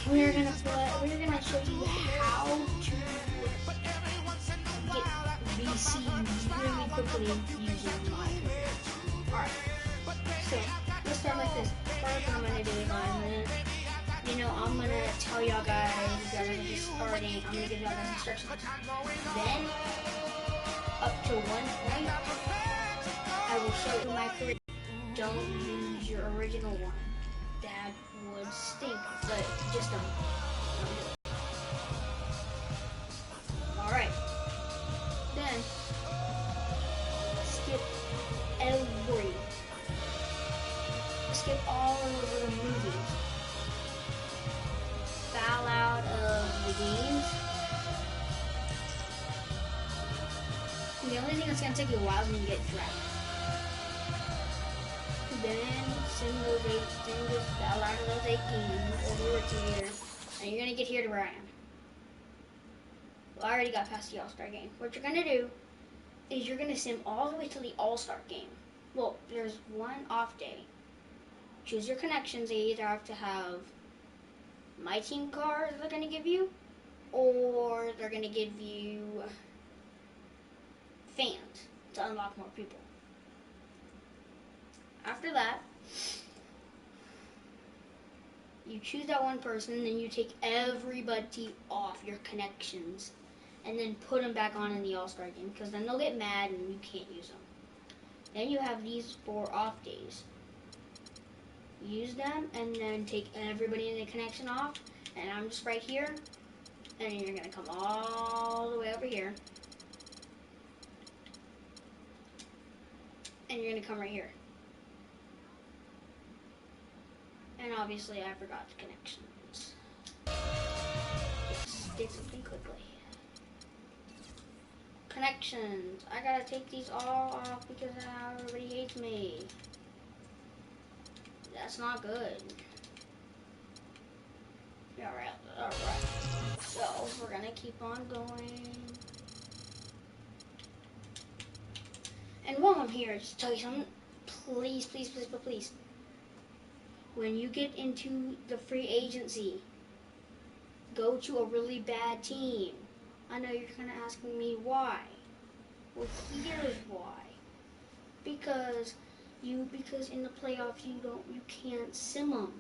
We're gonna show you how to get VC really quickly using my career. Alright, so let's start like this. First, what I'm gonna do is I'm gonna tell y'all guys, you guys are gonna be starting, I'm gonna give y'all guys instructions. Then, up to one point, I will show you my career. Don't use your original one. That would stink, but just don't do it. Alright. Then, skip all of the movies. Foul out of the games. The only thing that's gonna take you a while is when you get drafted. Then just foul out of those 8 games over to here, and you're gonna get here to where I am. Well, I already got past the All-Star game. What you're gonna do is you're gonna sim all the way to the All-Star game. Well, there's one off day. Choose your connections. They either have to have my team cards they're gonna give you, or they're gonna give you fans to unlock more people. After that, you choose that one person, and then you take everybody off your connections, and then put them back on in the All-Star game, because then they'll get mad and you can't use them. Then you have these 4 off days. Use them, and then take everybody in the connection off, and I'm just right here, and you're going to come all the way over here, and you're going to come right here. And obviously I forgot the connections. Let's did something quickly. Connections. I gotta take these all off because everybody hates me. That's not good. Alright. So we're gonna keep on going. And while I'm here, just tell you something. Please. When you get into the free agency, go to a really bad team. I know you're kind of asking me why. Well, here's why. Because in the playoffs you can't sim them.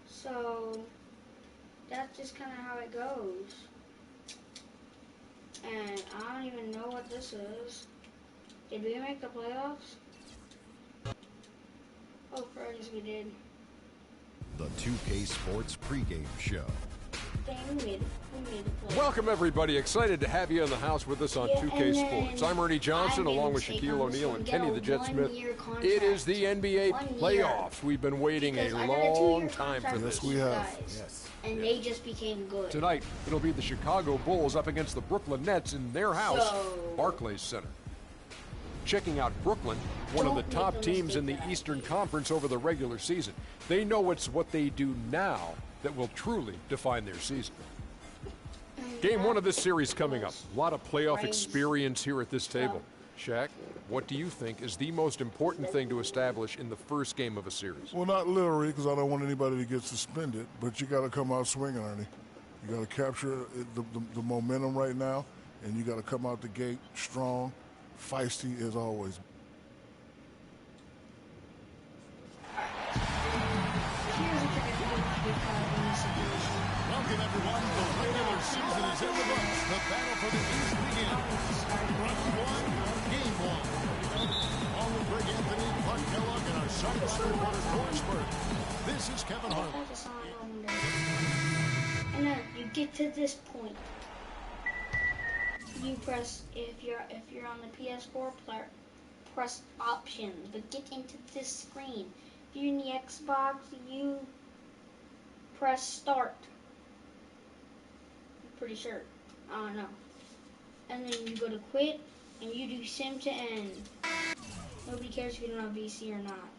So that's just kind of how it goes. And I don't even know what this is. Did we make the playoffs? Oh, friends, we did. The 2K Sports pregame show. Dang, we made the playoffs. Welcome, everybody. Excited to have you in the house with us on 2K Sports. I'm Ernie Johnson, along with Shaquille O'Neal and Kenny the Jet Smith. It is the NBA playoffs. We've been waiting a long time for this. We have. Yes. And they just became good. Tonight, it'll be the Chicago Bulls up against the Brooklyn Nets in their house, Barclays Center. Checking out Brooklyn, one of the top teams in the Eastern Conference over the regular season. They know it's what they do now that will truly define their season. Game 1 of this series coming up. A lot of playoff experience here at this table. Shaq, what do you think is the most important thing to establish in the first game of a series? Well, not literally, because I don't want anybody to get suspended, but you got to come out swinging, Ernie. You got to capture the momentum right now, and you got to come out the gate strong, feisty as always. Welcome, everyone. The regular season is in the books. The battle for the East begins. Round 1, Game 1. Along with Greg Anthony, Clark Kellogg, and our sideline reporter, Forsberg. This is Kevin Hart. And then you get to this point. You press, if you're on the PS4 player, press options, but get into this screen. If you're in the Xbox, you press start. I'm pretty sure. I don't know. And then you go to quit, and you do sim to end. Nobody cares if you don't have VC or not.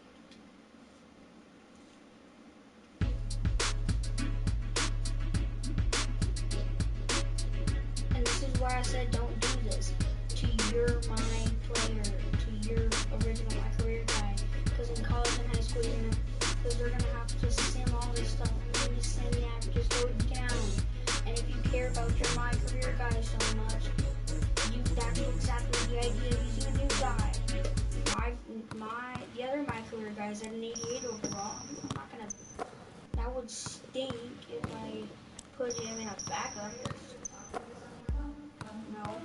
And this is why I said don't do this to your mind player, to your original My Career guy. Because in college and high school, you're gonna because they're gonna have to sim all this stuff. And when you sim, the averages go down. And if you care about your My Career guys so much, that's exactly the idea of using a new guy. The other My Career guys had an 88 overall. I'm not gonna. That would stink if I put him in a backup. No.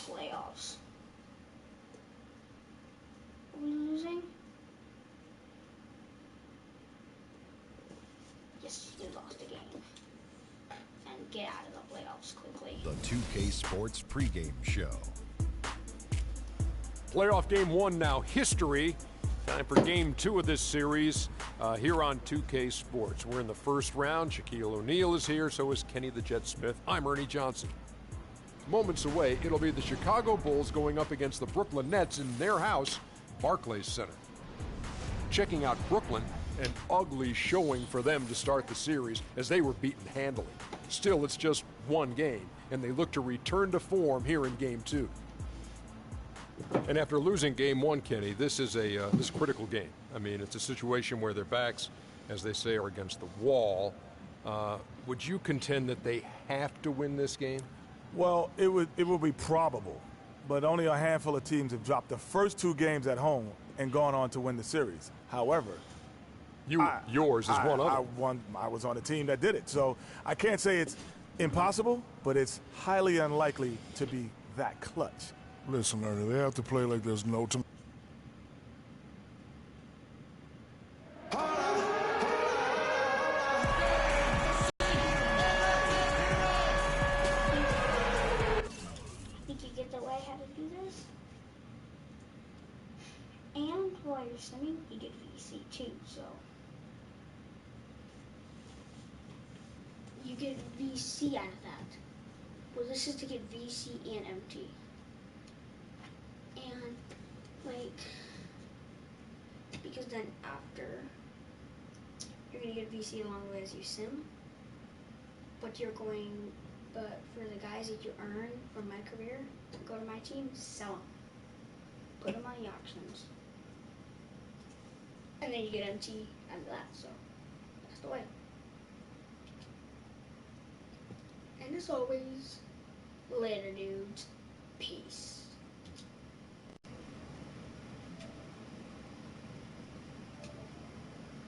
Playoffs. Are we losing? Yes, we lost a game. And get out of the playoffs quickly. The 2K Sports pregame show. Playoff game 1 now, history. Time for game 2 of this series here on 2K Sports. We're in the first round. Shaquille O'Neal is here, so is Kenny the Jet Smith. I'm Ernie Johnson. Moments away, it'll be the Chicago Bulls going up against the Brooklyn Nets in their house, Barclays Center. Checking out Brooklyn, an ugly showing for them to start the series as they were beaten handily. Still, it's just one game, and they look to return to form here in game 2. And after losing game 1, Kenny, this is a critical game. I mean, it's a situation where their backs, as they say, are against the wall. Would you contend that they have to win this game? Well, it would be probable, but only a handful of teams have dropped the first 2 games at home and gone on to win the series. However, yours is one of them. I was on a team that did it, so I can't say it's impossible, but it's highly unlikely to be that clutch. Listen, Ernie, they have to play like there's no tomorrow. Think you get the way how to do this? And while you're simming, you get VC too, so. You get VC out of that. Well, this is to get VC and MT. And, like, because then after, you're going to get VC along the way as you sim. But for the guys that you earn from My Career, go to my team, sell them. Put them on the auctions. And then you get MT out of that, so that's the way. And as always, later dudes, peace.